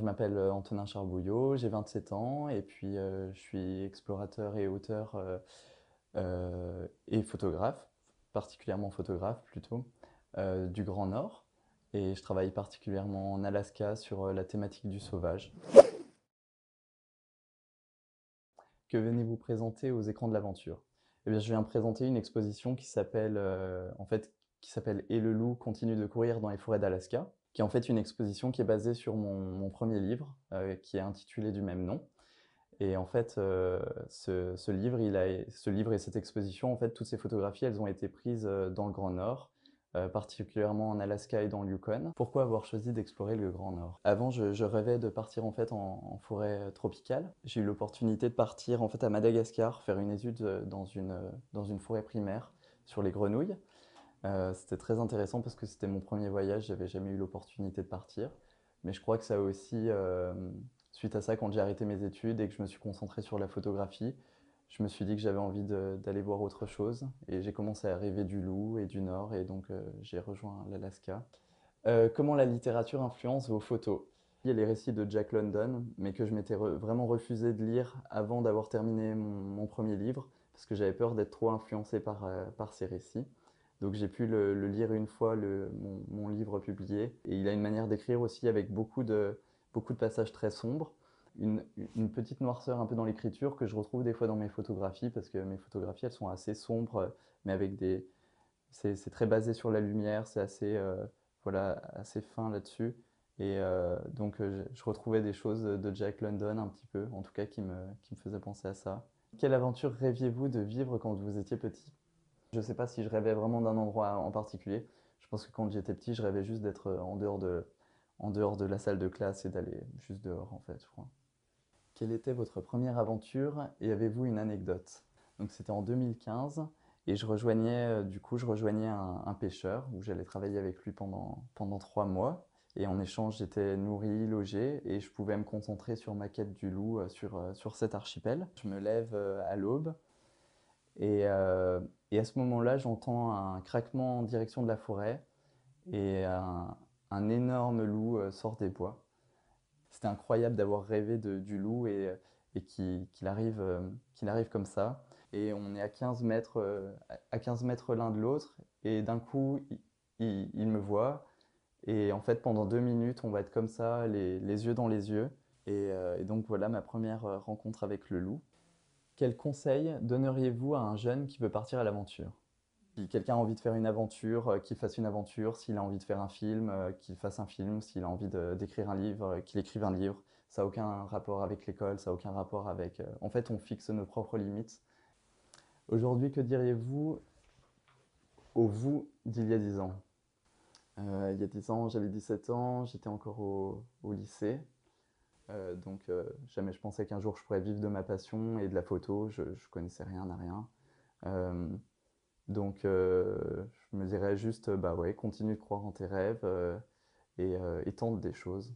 m'appelle Antonin Charbouillot, j'ai 27 ans et puis je suis explorateur et auteur et photographe, particulièrement photographe plutôt, du Grand Nord. Et je travaille particulièrement en Alaska sur la thématique du sauvage. Que venez-vous présenter aux écrans de l'aventure? Eh bien, je viens présenter une exposition qui s'appelle Et le loup continue de courir dans les forêts d'Alaska, qui est en fait une exposition qui est basée sur mon premier livre, qui est intitulé du même nom. Et en fait, ce livre et cette exposition, en fait, toutes ces photographies, elles ont été prises dans le Grand Nord, particulièrement en Alaska et dans le Yukon. Pourquoi avoir choisi d'explorer le Grand Nord? Avant, je rêvais de partir en fait en forêt tropicale. J'ai eu l'opportunité de partir en fait à Madagascar, faire une étude dans une forêt primaire sur les grenouilles. C'était très intéressant parce que c'était mon premier voyage, j'avais jamais eu l'opportunité de partir. Mais je crois que ça a aussi, suite à ça, quand j'ai arrêté mes études et que je me suis concentré sur la photographie, je me suis dit que j'avais envie d'aller voir autre chose. Et j'ai commencé à rêver du loup et du nord, et donc j'ai rejoint l'Alaska. Comment la littérature influence vos photos? Il y a les récits de Jack London, mais que je m'étais vraiment refusé de lire avant d'avoir terminé mon premier livre, parce que j'avais peur d'être trop influencé par ces récits. Donc j'ai pu le lire une fois, mon livre publié. Et il a une manière d'écrire aussi avec beaucoup de passages très sombres. Une petite noirceur un peu dans l'écriture que je retrouve des fois dans mes photographies, parce que mes photographies, elles sont assez sombres, mais avec des... C'est très basé sur la lumière, c'est assez, voilà, assez fin là-dessus. Et donc je retrouvais des choses de Jack London un petit peu, en tout cas qui me faisaient penser à ça. Quelle aventure rêviez-vous de vivre quand vous étiez petit? Je ne sais pas si je rêvais vraiment d'un endroit en particulier. Je pense que quand j'étais petit, je rêvais juste d'être en dehors de la salle de classe et d'aller juste dehors, en fait, je crois. Quelle était votre première aventure et avez-vous une anecdote? Donc c'était en 2015 et je rejoignais un pêcheur où j'allais travailler avec lui pendant 3 mois. Et en échange, j'étais nourri, logé et je pouvais me concentrer sur ma quête du loup sur cet archipel. Je me lève à l'aube et, euh, et à ce moment-là, j'entends un craquement en direction de la forêt et un énorme loup sort des bois. C'était incroyable d'avoir rêvé du loup et qu'il arrive comme ça. Et on est à 15 mètres l'un de l'autre et d'un coup, il me voit. Et en fait, pendant 2 minutes, on va être comme ça, les yeux dans les yeux. Et donc voilà ma première rencontre avec le loup. Quel conseil donneriez-vous à un jeune qui veut partir à l'aventure? Si quelqu'un a envie de faire une aventure, qu'il fasse une aventure, s'il a envie de faire un film, qu'il fasse un film, s'il a envie d'écrire un livre, qu'il écrive un livre. Ça n'a aucun rapport avec l'école, ça n'a aucun rapport avec... En fait, on fixe nos propres limites. Aujourd'hui, que diriez-vous au vous d'il y a 10 ans? Il y a 10 ans, j'avais 17 ans, j'étais encore au lycée. Jamais je pensais qu'un jour je pourrais vivre de ma passion et de la photo. Je connaissais rien à rien. Euh, je me dirais juste, bah ouais, continue de croire en tes rêves et tente des choses.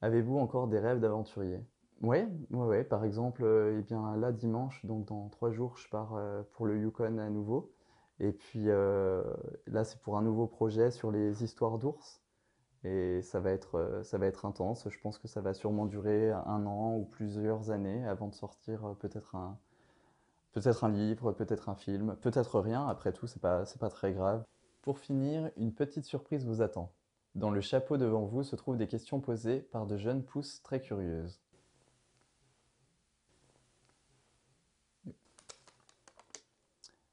Avez-vous encore des rêves d'aventurier? Ouais, ouais, ouais. Par exemple, eh bien là, dimanche, donc dans 3 jours, je pars pour le Yukon à nouveau. Et puis là, c'est pour un nouveau projet sur les histoires d'ours. Et ça va être intense. Je pense que ça va sûrement durer 1 an ou plusieurs années avant de sortir peut-être un livre, peut-être un film, peut-être rien, après tout, c'est pas très grave. Pour finir, une petite surprise vous attend. Dans le chapeau devant vous se trouvent des questions posées par de jeunes pousses très curieuses.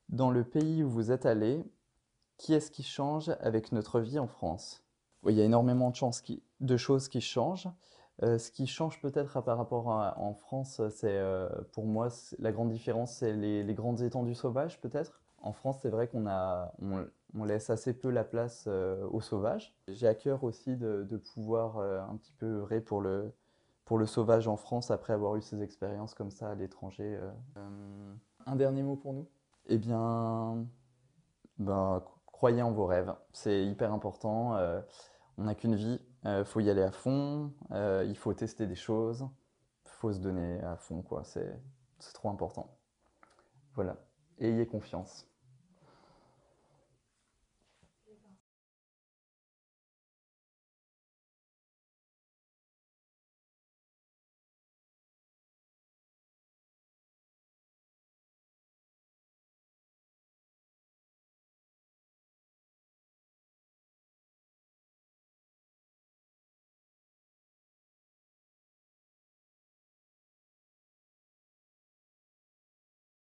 Dans le pays où vous êtes allé, qui est-ce qui change avec notre vie en France? Oui, il y a énormément de choses qui changent. Ce qui change peut-être par rapport en France, pour moi, la grande différence, c'est les grandes étendues sauvages peut-être. En France, c'est vrai on laisse assez peu la place aux sauvages. J'ai à cœur aussi de pouvoir un petit peu œuvrer pour le sauvage en France après avoir eu ces expériences comme ça à l'étranger. Un dernier mot pour nous? Eh bien, ben, croyez en vos rêves, c'est hyper important. On n'a qu'une vie, il faut y aller à fond, il faut tester des choses, il faut se donner à fond, quoi. C'est trop important. Voilà. Ayez confiance.